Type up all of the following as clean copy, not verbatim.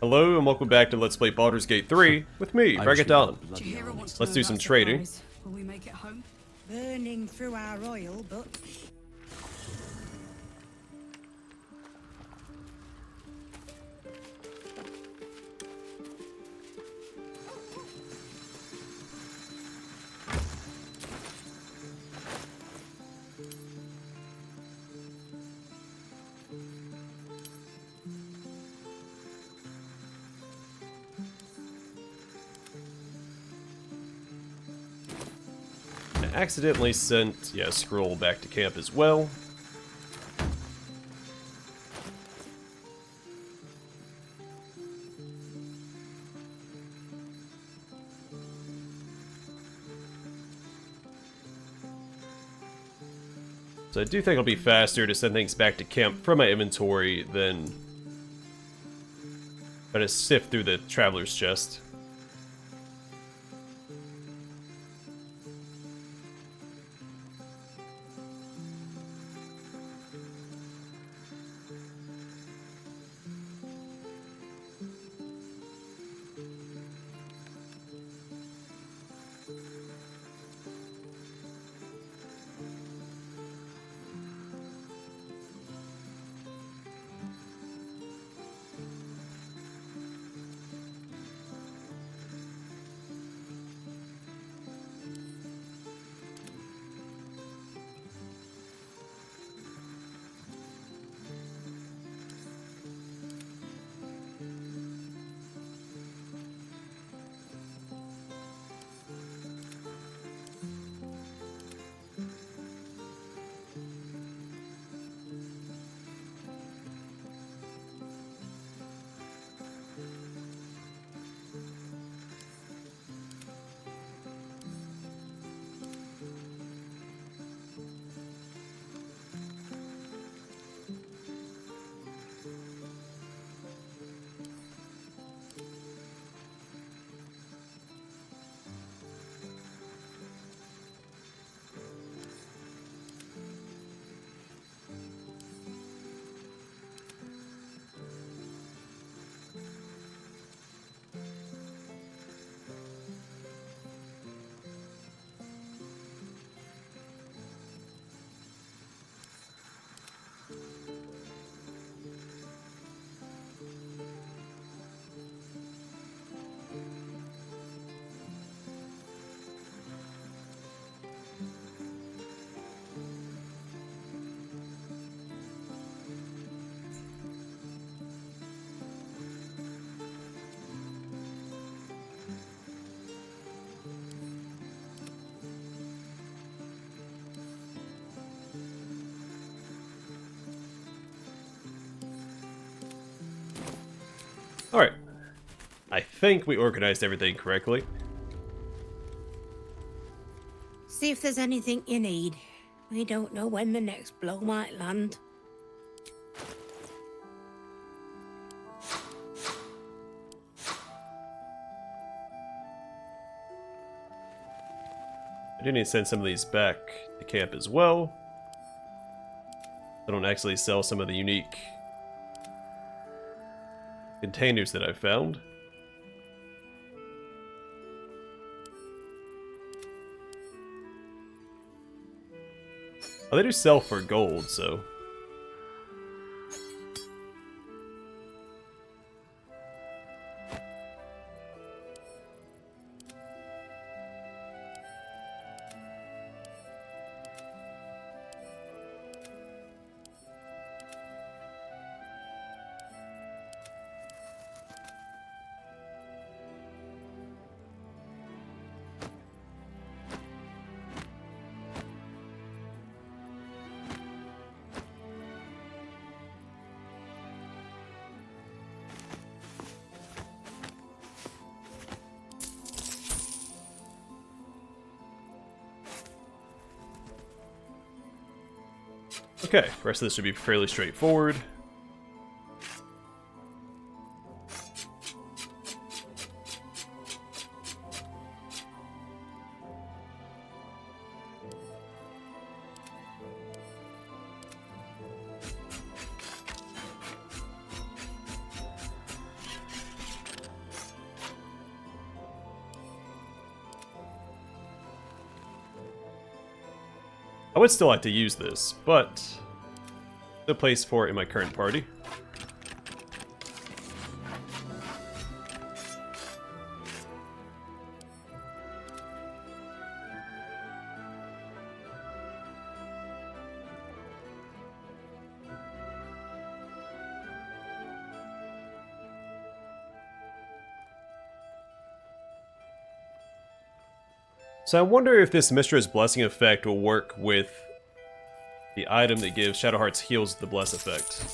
Hello and welcome back to Let's Play Baldur's Gate 3 with me, Dragadan. Let's do some trading. Will we make it home? Burning through our oil, but I accidentally sent, a scroll back to camp as well. So I do think it'll be faster to send things back to camp from my inventory than try to sift through the traveler's chest. Alright. I think we organized everything correctly. see if there's anything you need. We don't know when the next blow might land. I do need to send some of these back to camp as well. I don't actually sell some of the unique containers that I found. Oh, they do sell for gold, so... Okay, the rest of this should be fairly straightforward. I would still like to use this, but no place for it in my current party. So I wonder if this Mistra's Blessing effect will work with the item that gives Shadowheart's Heals the Bless effect.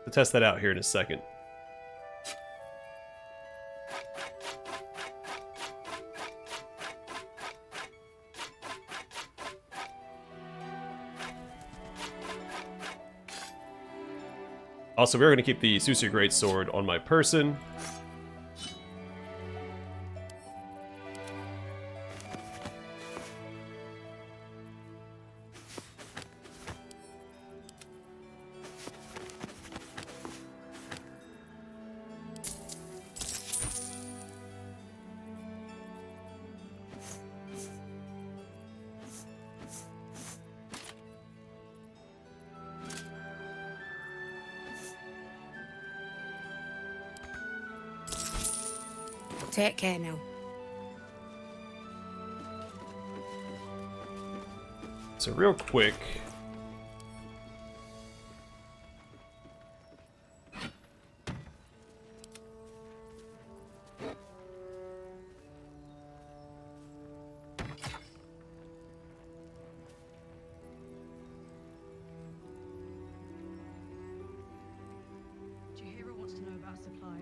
We'll test that out here in a second. Also, we're going to keep the Susu Greatsword on my person. Take care now. So real quick,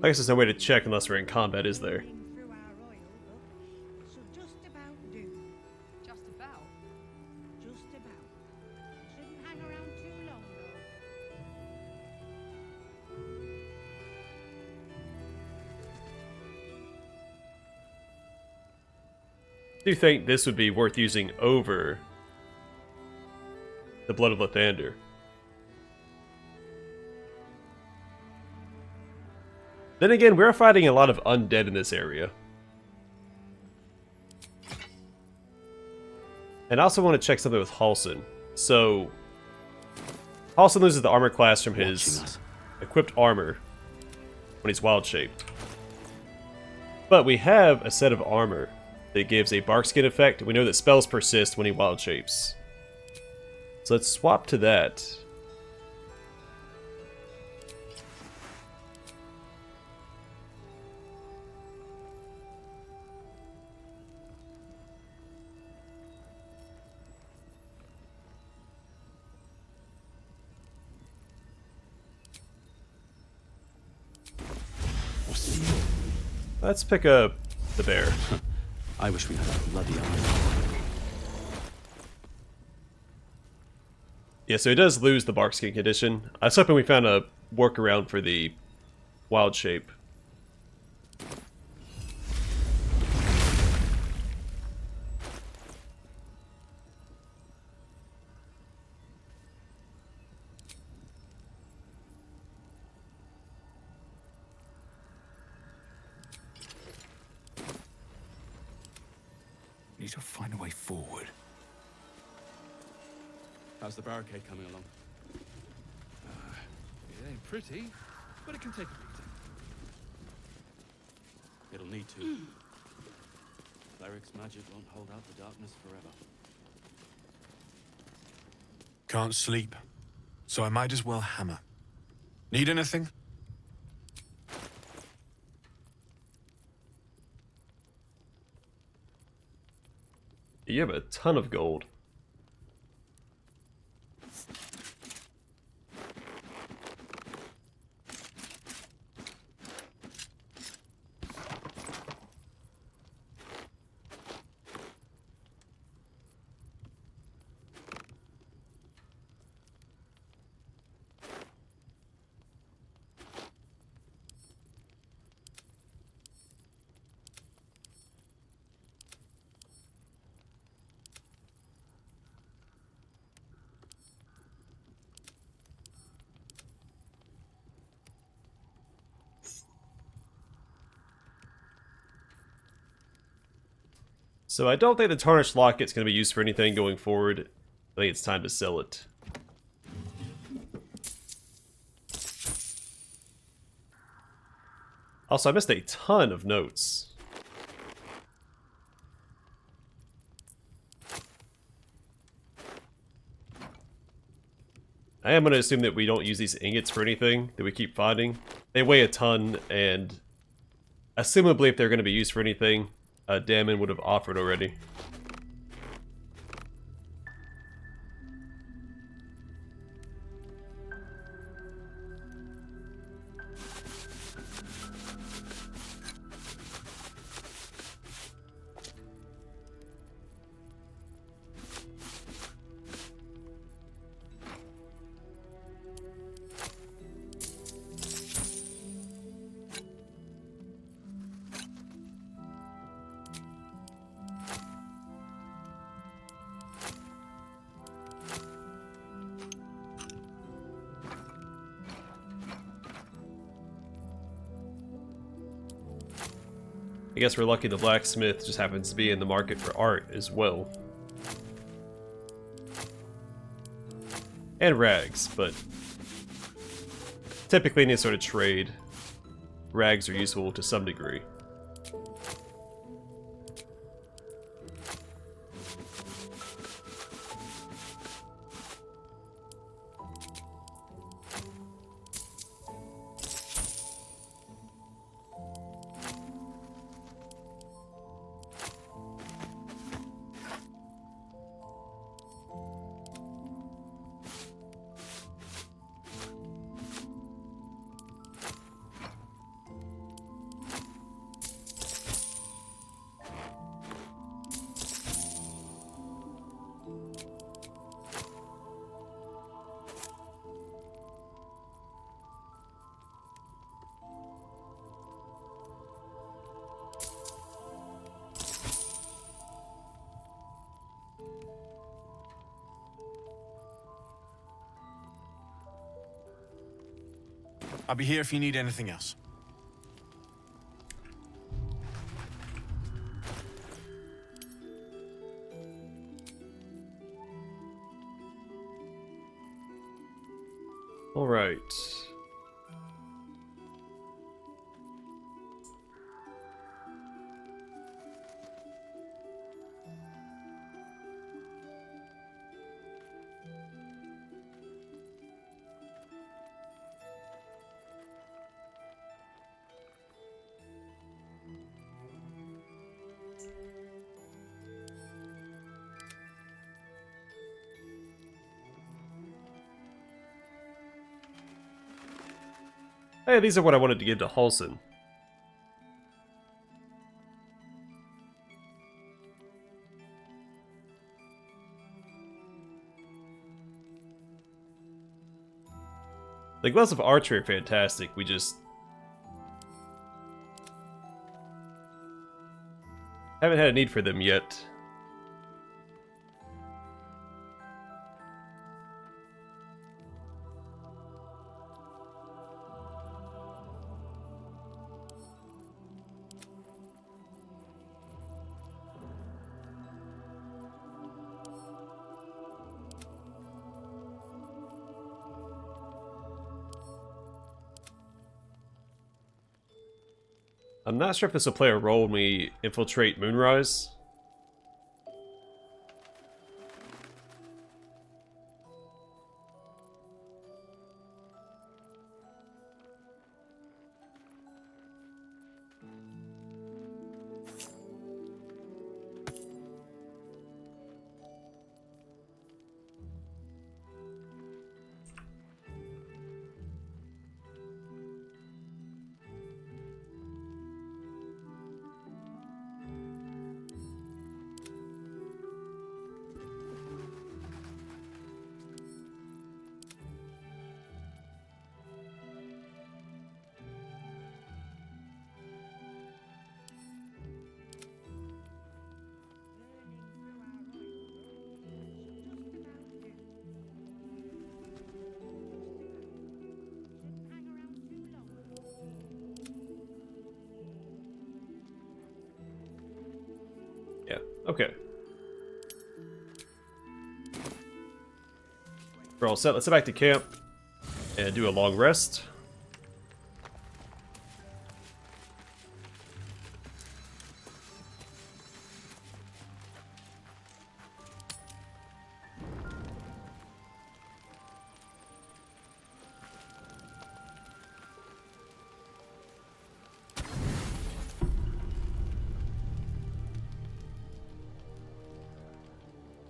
I guess there's no way to check unless we're in combat, is there? Just about do. Just about. Just about. Shouldn't hang around too long Do you think this would be worth using over the Blood of Lathander? Then again, we're fighting a lot of undead in this area. And I also want to check something with Halsin. So, Halsin loses the armor class from his equipped armor when he's wild-shaped. But we have a set of armor that gives a bark skin effect. We know that spells persist when he wild-shapes. So let's swap to that. Let's pick up the bear. I wish we had a bloody army. Yeah, so he does lose the bark skin condition. I was hoping we found a workaround for the wild shape. Need to find a way forward. How's the barricade coming along? It ain't pretty, but it can take a beating. It'll need to. Cleric's magic won't hold out the darkness forever. Can't sleep, so I might as well hammer. Need anything? You have a ton of gold. So I don't think the Tarnished Locket's going to be used for anything going forward. I think it's time to sell it. Also, I missed a ton of notes. I am going to assume that we don't use these ingots for anything that we keep finding. They weigh a ton, and assumably if they're going to be used for anything, Damon would have offered already. I guess we're lucky the blacksmith just happens to be in the market for art as well. And rags, but typically in any sort of trade, rags are useful to some degree. I'll be here if you need anything else. All right. Hey, these are what I wanted to give to Halsin. The gloves of archery are fantastic, we just haven't had a need for them yet. I'm not sure if this will play a role when we infiltrate Moonrise. Yeah, okay. We're all set. Let's head back to camp and do a long rest.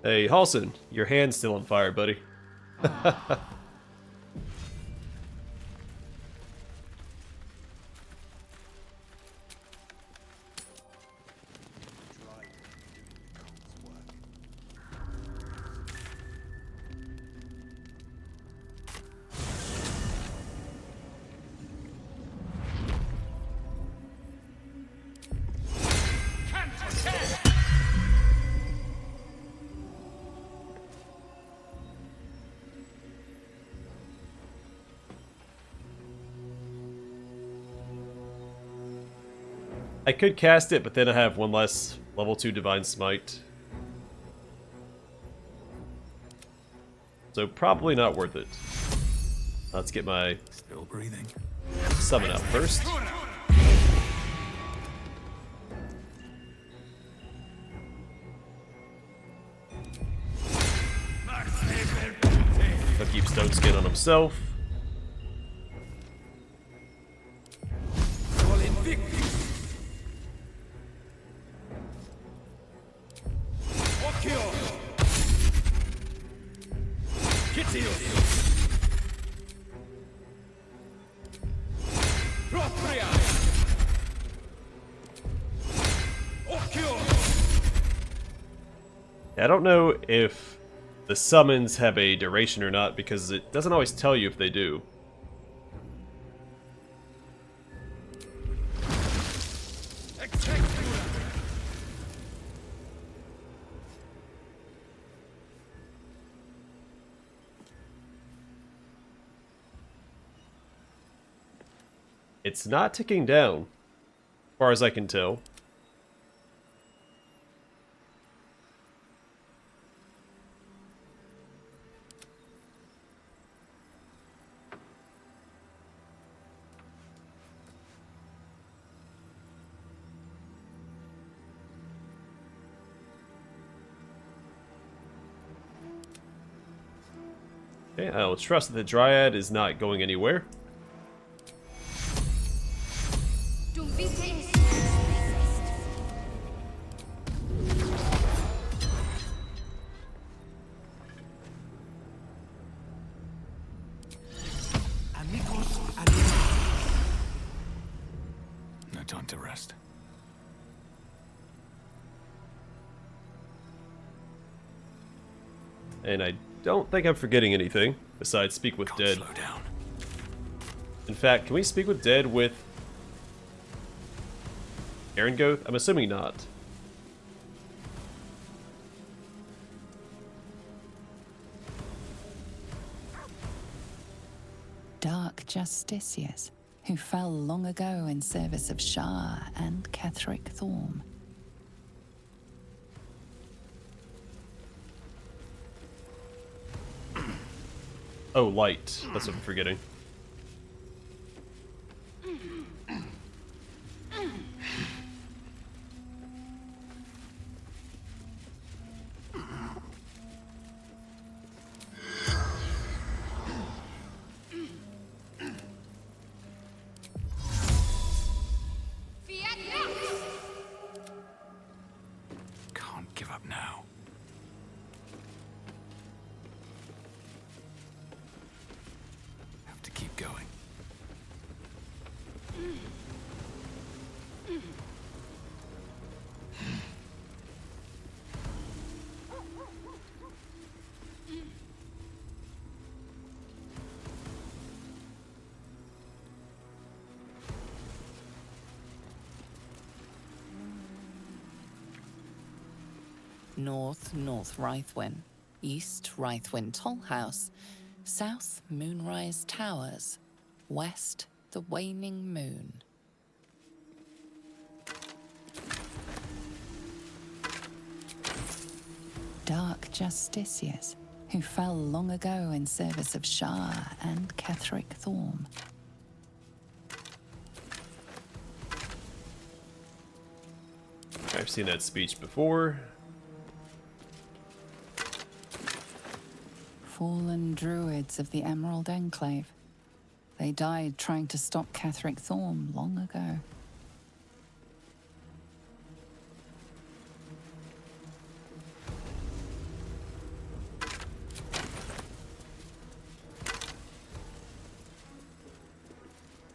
Hey, Halson, your hand's still on fire, buddy. I could cast it, but then I have one less level 2 Divine Smite. So probably not worth it. Let's get my Still breathing. summon out first. He'll keep Stone Skin on himself. I don't know if the summons have a duration or not, because it doesn't always tell you if they do. It's not ticking down, as far as I can tell. Okay, I'll trust that the Dryad is not going anywhere. No time to rest. And I don't think I'm forgetting anything besides speak with Can't dead. slow down. In fact, can we speak with dead with Aaron? I'm assuming not. Dark justiciars who fell long ago in service of Shah and Ketheric Thorm. Oh, light. That's what I'm forgetting. Can't give up now. Have to keep going. North Rythwin, East Rythwin Tollhouse, South Moonrise Towers, West the Waning Moon. dark justiciars who fell long ago in service of Shah and Ketheric Thorm. I've seen that speech before. Fallen druids of the Emerald Enclave. They died trying to stop Ketheric Thorm long ago.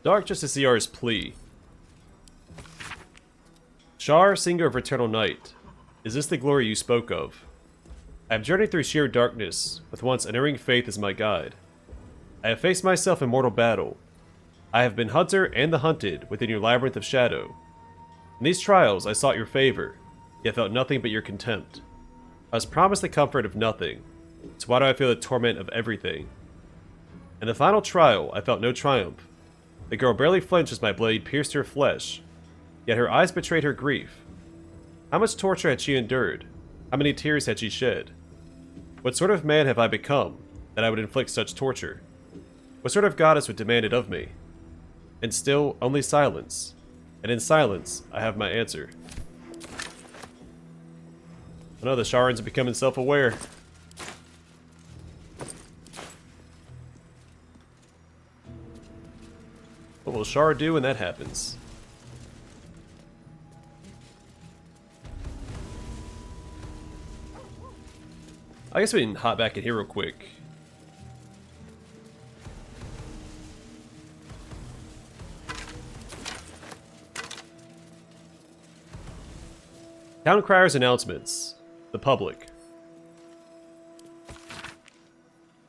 Dark Justiciar's plea. Shar, singer of eternal night, is this the glory you spoke of? I have journeyed through sheer darkness, with once unerring faith as my guide. I have faced myself in mortal battle. I have been hunter and the hunted within your labyrinth of shadow. In these trials I sought your favor, yet felt nothing but your contempt. I was promised the comfort of nothing, so why do I feel the torment of everything? In the final trial I felt no triumph. The girl barely flinched as my blade pierced her flesh, yet her eyes betrayed her grief. How much torture had she endured? How many tears had she shed? What sort of man have I become, that I would inflict such torture? What sort of goddess would demand it of me? And still, only silence. And in silence, I have my answer. I know the Sharans are becoming self-aware. What will Shar do when that happens? I guess we can hop back in here real quick. Town Crier's announcements. The public.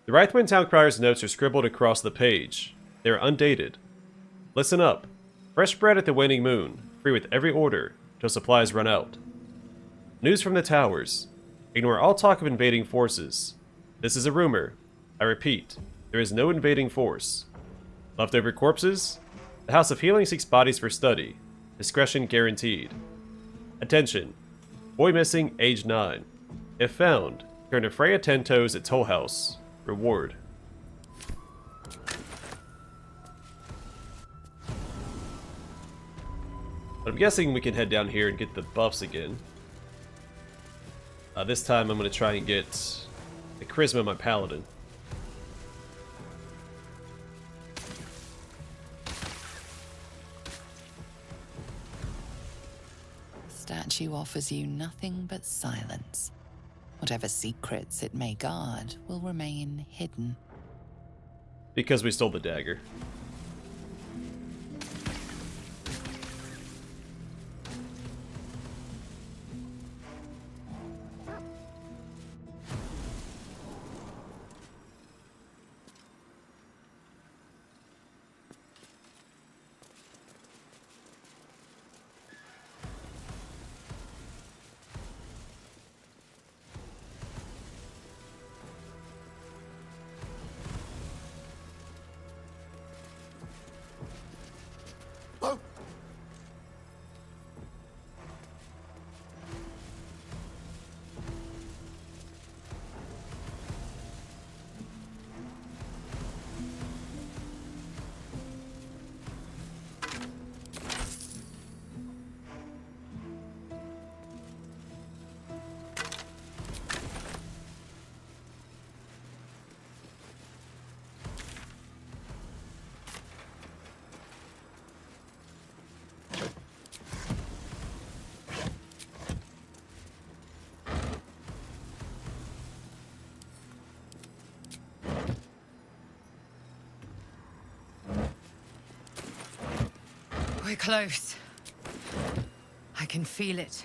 The Wraithwind Town Crier's notes are scribbled across the page. They are undated. Listen up. Fresh bread at the Waning Moon, free with every order, till supplies run out. News from the towers. Ignore all talk of invading forces. This is a rumor. I repeat, there is no invading force. Leftover corpses? The House of Healing seeks bodies for study. Discretion guaranteed. Attention. Boy missing, age 9. If found, turn to Freya 10 Toes at Toll House. Reward. But I'm guessing we can head down here and get the buffs again. This time I'm going to try and get the charisma of my paladin. Statue offers you nothing but silence. Whatever secrets it may guard will remain hidden. Because we stole the dagger. We're close. I can feel it.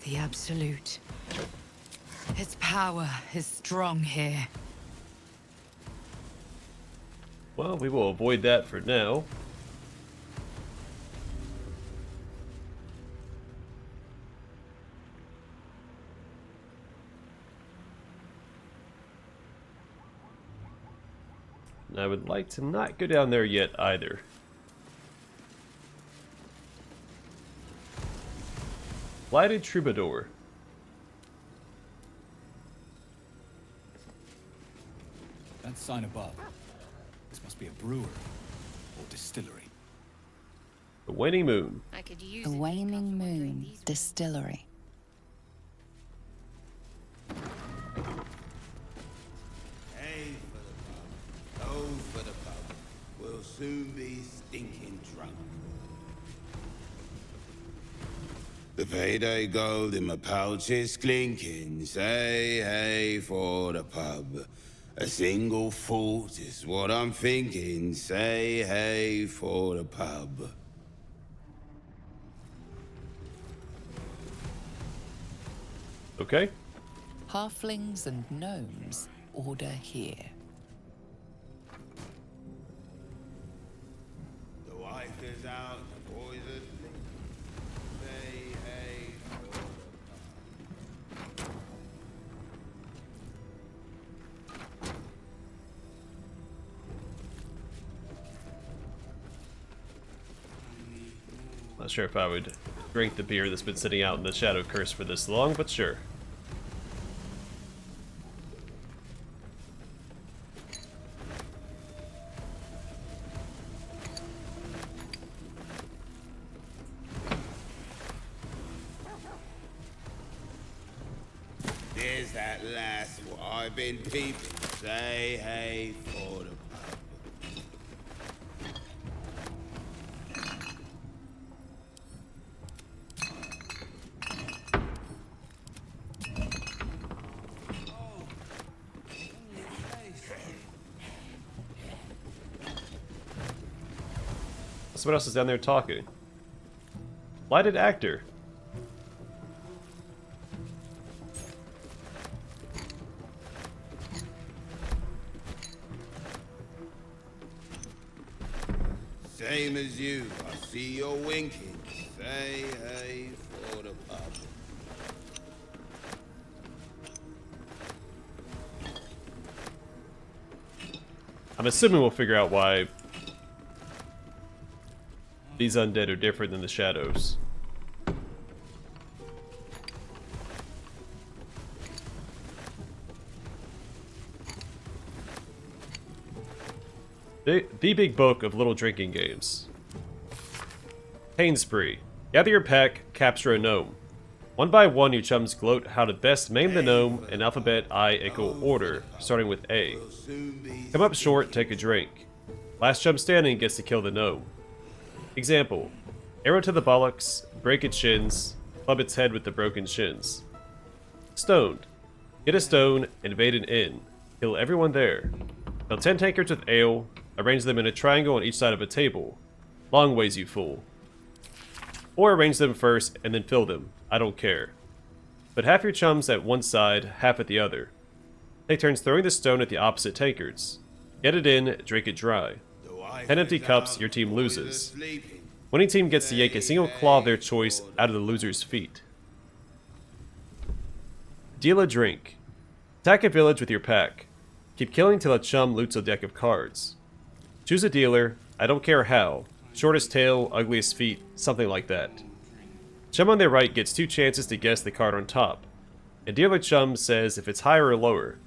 The Absolute. Its power is strong here. Well, we will avoid that for now. And I would like to not go down there yet either. Blighted Troubadour. That sign above. This must be a brewery or distillery. The Waning Moon. I could use The Waning Moon Distillery. Hey for the pub, oh for the pub. We'll soon be stinking drunk. The payday gold in my pouch is clinking. Say hey for the pub. A single thought is what I'm thinking. Say hey for the pub. Okay. Halflings and gnomes order here. The wife is out, the boys are asleep. Say hey for the pub. Not sure if I would drink the beer that's been sitting out in the Shadow Curse for this long, but sure. There's that lass what I've been peeping. Say hey for the pub. Someone else is down there talking. Lighted actor. Same as you, I see you're winking. Say hey for the pub. I'm assuming we'll figure out why these undead are different than the shadows. The Big Book of Little Drinking Games. Pain Spree. Gather your pack, capture a gnome. One by one, your chums gloat how to best maim the gnome in alphabet I order, starting with A. Come up short, take a drink. Last chum standing gets to kill the gnome. Example: arrow to the buttocks, break its shins, club its head with the broken shins. Stoned. Get a stone, invade an inn, kill everyone there. Fill 10 tankards with ale, arrange them in a triangle on each side of a table. Long ways, you fool. Or arrange them first and then fill them. I don't care. Put half your chums at one side, half at the other. Take turns throwing the stone at the opposite tankards. Get it in, drink it dry. 10 empty cups, your team loses. Winning team gets to yank a single claw of their choice out of the loser's feet. Deal a drink. Attack a village with your pack. Keep killing till a chum loots a deck of cards. Choose a dealer, I don't care how. Shortest tail, ugliest feet, something like that. Chum on their right gets 2 chances to guess the card on top. And dealer chum says if it's higher or lower.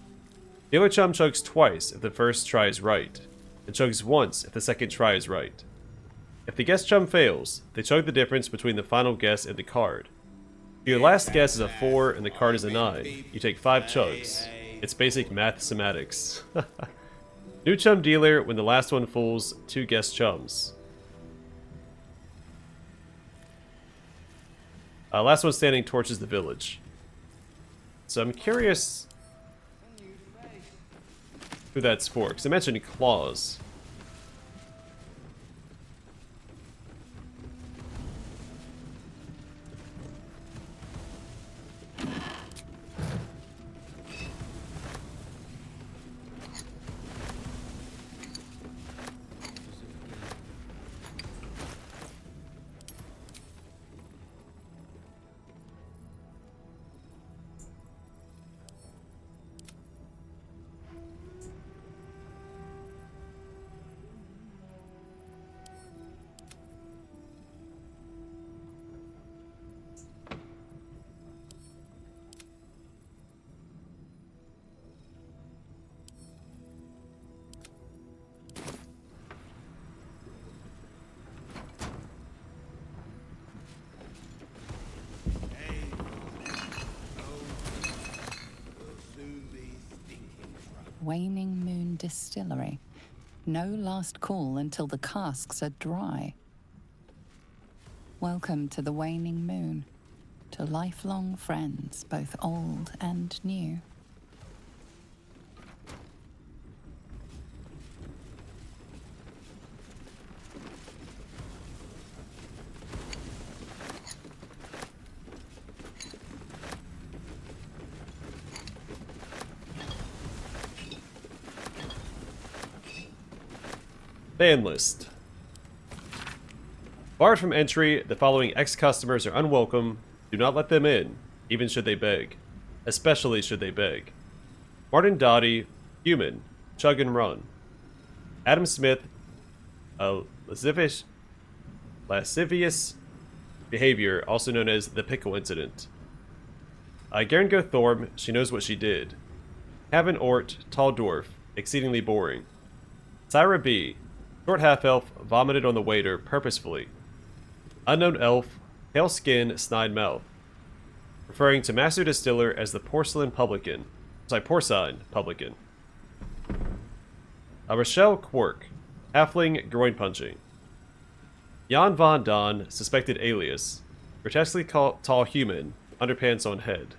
Dealer chum chugs twice if the first try is right, and chugs once if the second try is right. If the guess chum fails, they chug the difference between the final guess and the card. If your last guess is a 4 and the card is a 9, you take 5 chugs. It's basic mathematics. New chum dealer when the last one fools 2 guess chums. Last one standing torches the village. So I'm curious who that's for, because I mentioned claws. Waning Moon Distillery. No last call until the casks are dry. Welcome to the Waning Moon, to lifelong friends, both old and new. Ban list. Barred from entry, the following ex-customers are unwelcome. Do not let them in, even should they beg. Especially should they beg. Martin Dottie, human, chug and run. Adam Smith, lascivious behavior, also known as the pickle incident. Geringo Thorm, she knows what she did. Haven Ort, tall dwarf, exceedingly boring. Syra B, short half-elf, vomited on the waiter purposefully. Unknown elf, pale skin, snide mouth. Referring to master distiller as the porcine publican. Rochelle Quirk, halfling, groin punching. Jan Von Don, suspected alias. Grotesquely tall human, underpants on head.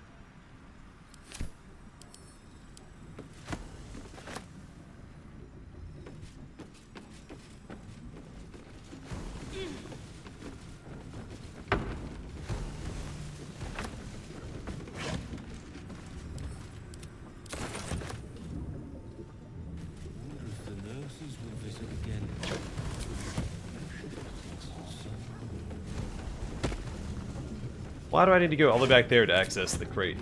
The nurses will visit again. Why do I need to go all the way back there to access the crate?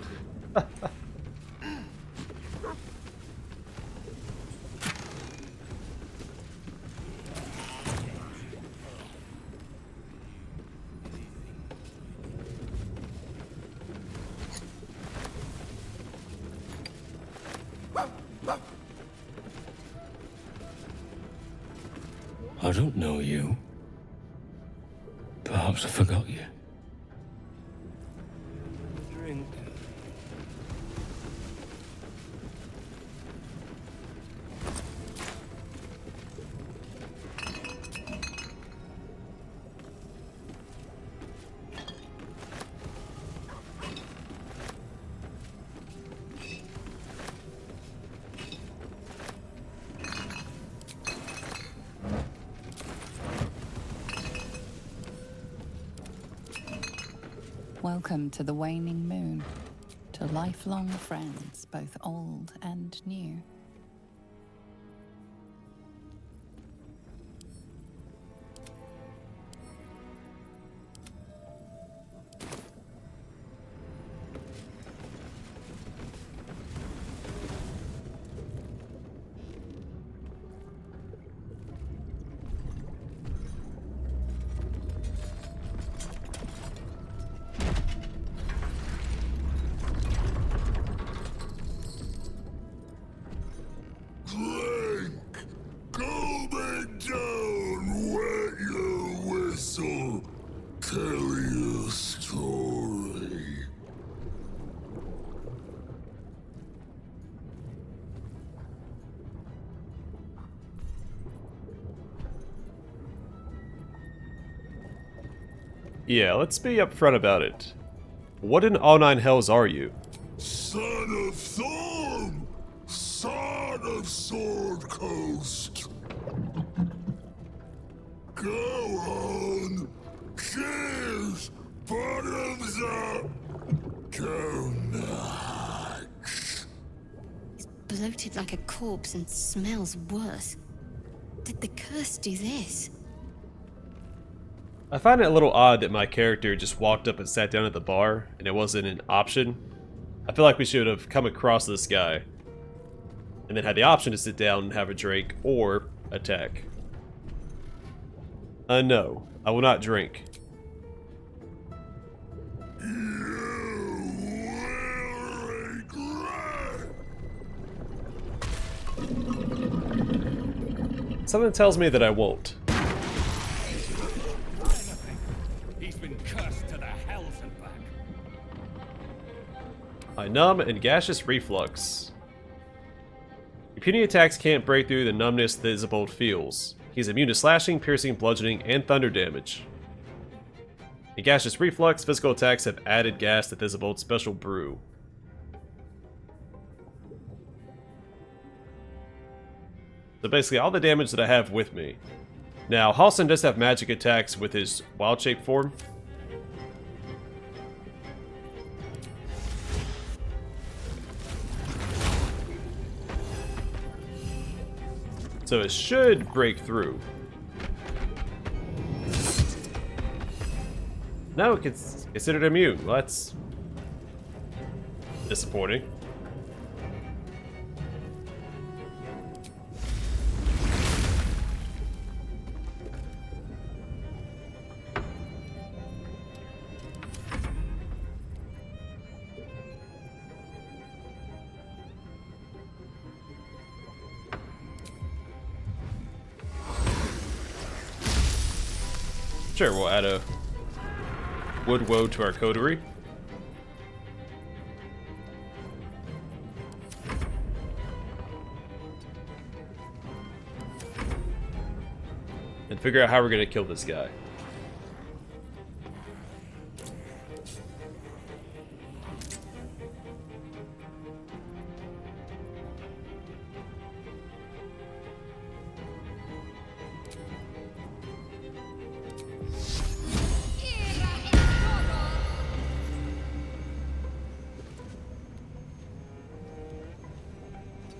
I don't know you. Perhaps I forgot you. Drink. Welcome to the Waning Moon, to lifelong friends, both old and new. Yeah, let's be upfront about it. What in all nine hells are you? Son of Thorm! Son of Sword Coast! Go on! Cheers! Bottoms up! Go nuts! He's bloated like a corpse and smells worse. Did the curse do this? I find it a little odd that my character just walked up and sat down at the bar, and it wasn't an option. I feel like we should have come across this guy, and then had the option to sit down and have a drink, or attack. No, I will not drink. Something tells me that I won't. He's been cursed to the hells and back. I numb and gaseous reflux. Your puny attacks can't break through the numbness that Thisobald feels. He's immune to slashing, piercing, bludgeoning, and thunder damage. In gaseous reflux, physical attacks have added gas to Thisobald's special brew. So basically all the damage that I have with me. Now, Halsin does have magic attacks with his wild-shaped form. So it should break through. No, it's considered immune. Well, that's disappointing. Sure, we'll add a wood woe to our coterie. And figure out how we're gonna kill this guy.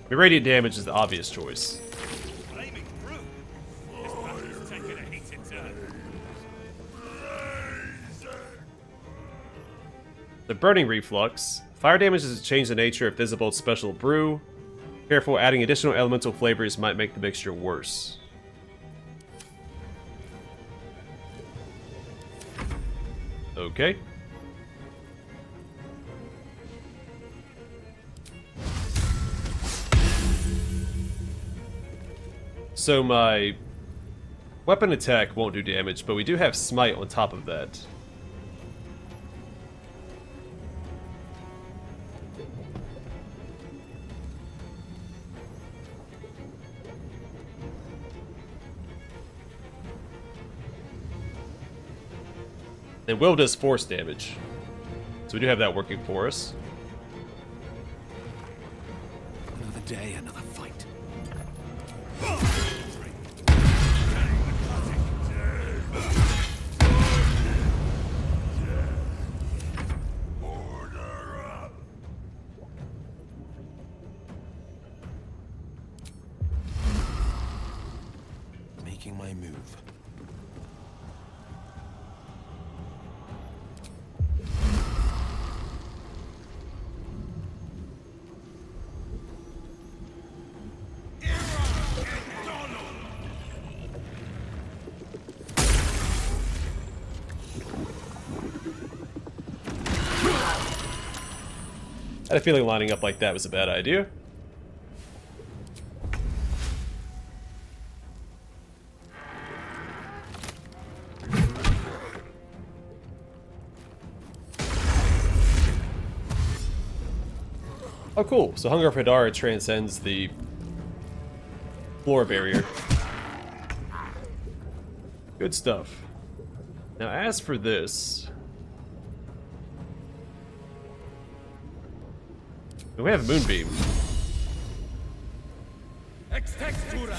The radiant damage is the obvious choice. Flaming brute. This battle's taken a heated turn. The burning reflux. Fire damage is to change the nature of Thisobald's special brew. Careful, adding additional elemental flavors might make the mixture worse. Okay. So my weapon attack won't do damage, but we do have smite on top of that. And will does force damage. So we do have that working for us. Another day, another fight. Making my move. I had a feeling lining up like that was a bad idea. Oh cool, so Hunger of Hadara transcends the floor barrier. Good stuff. Now as for this... we have Moonbeam. Ex textura.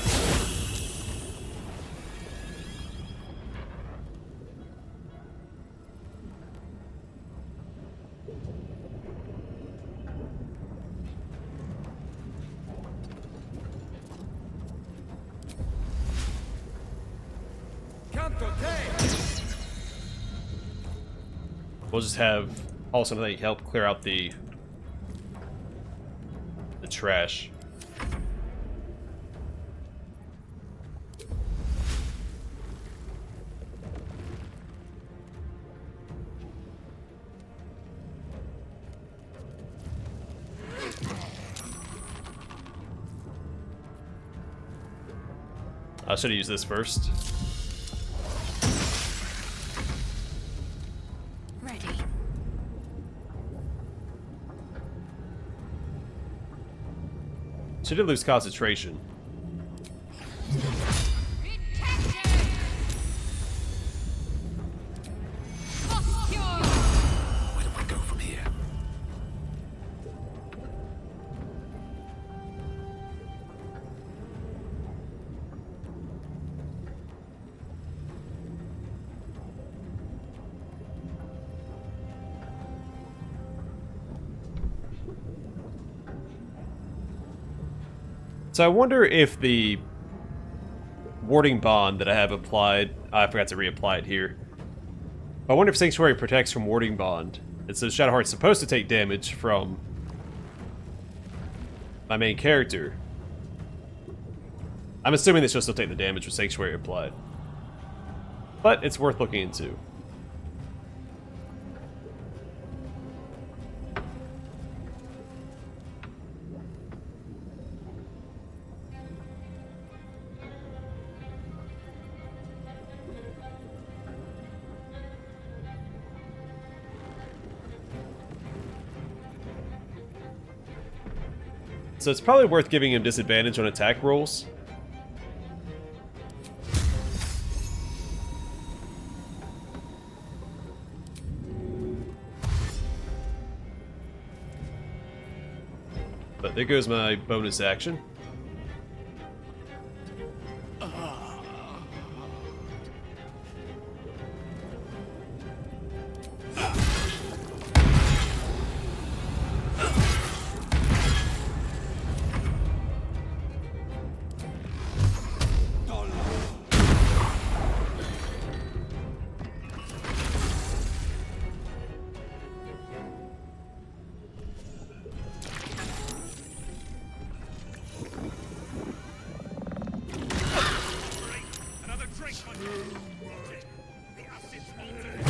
Canto te. We'll just have also something to help clear out the trash. I should have used this first. Ready. She did lose concentration. Where do I go from here? So I wonder if the warding bond that I have applied, I forgot to reapply it here. I wonder if Sanctuary protects from warding bond. And so Shadowheart's supposed to take damage from my main character. I'm assuming that she'll still take the damage with Sanctuary applied. But it's worth looking into. So it's probably worth giving him disadvantage on attack rolls. But there goes my bonus action. Another drink on you. The acid's altered.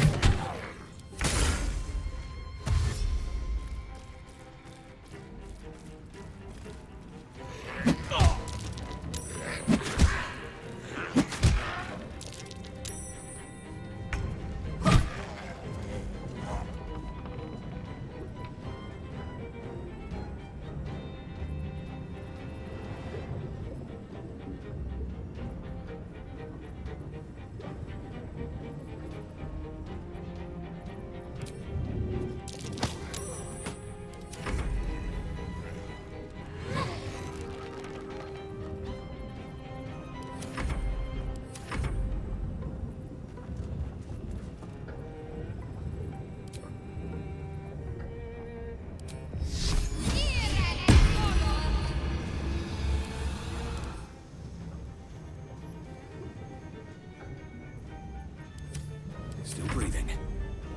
Still breathing,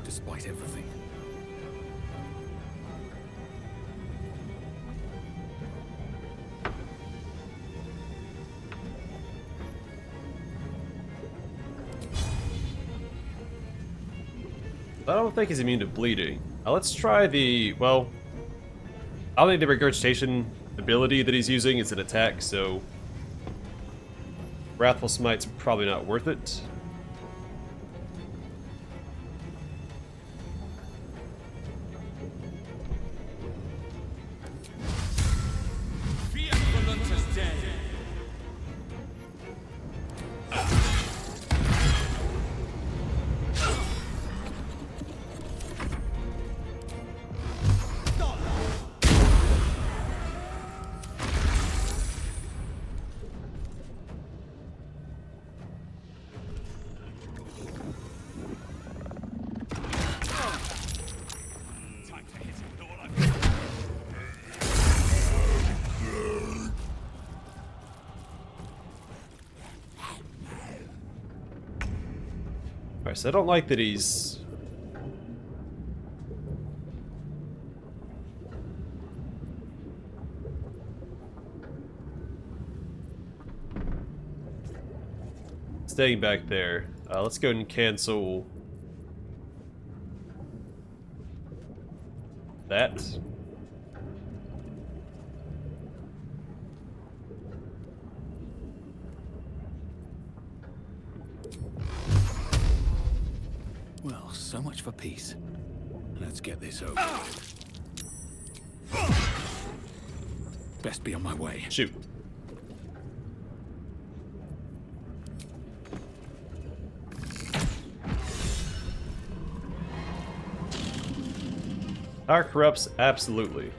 despite everything. I don't think he's immune to bleeding. Let's try the, well, I don't think the regurgitation ability that he's using is an attack, so Wrathful Smite's probably not worth it. Alright, so I don't like that he's... staying back there. Let's go ahead and cancel that. Well, so much for peace. Let's get this over with. Best be on my way. Shoot. Power corrupts, absolutely.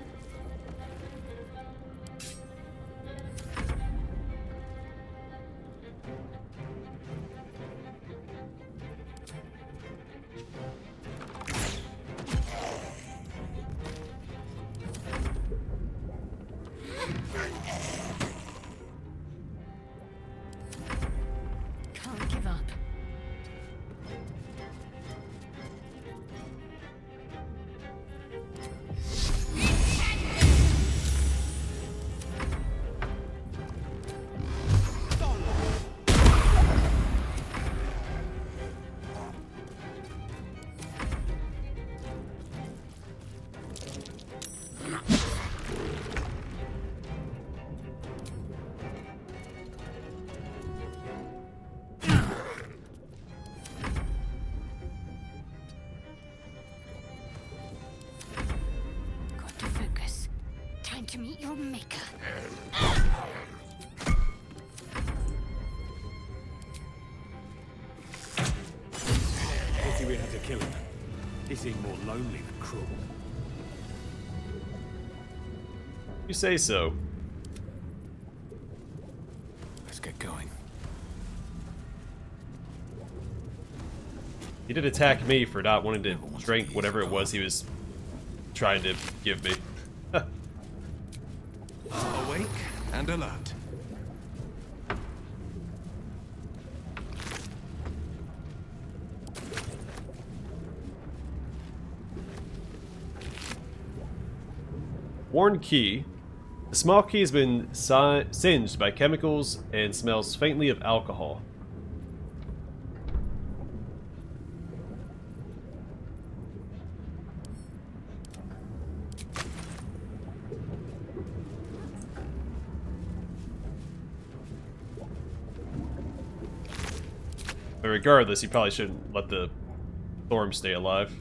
Can't give up. Got to focus. Time to meet your maker. Pity we had to kill him. He seemed more lonely than cruel. You say so. Let's get going. He did attack me for not wanting to drink whatever it was he was trying to give me. Awake and alert. Worn key. The small key has been singed by chemicals and smells faintly of alcohol. But regardless, you probably shouldn't let the Thorm stay alive.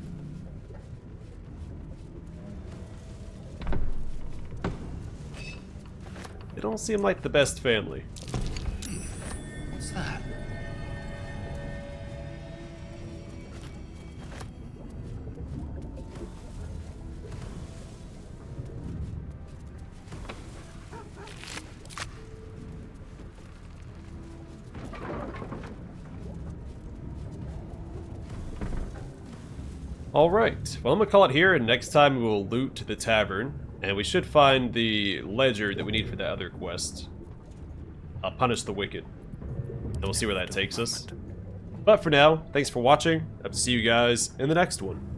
They don't seem like the best family. What's that? Alright, well I'm gonna call it here, and next time we will loot the tavern, and we should find the ledger that we need for that other quest. Punish the Wicked. And we'll see where that takes us. But for now, thanks for watching. I hope to see you guys in the next one.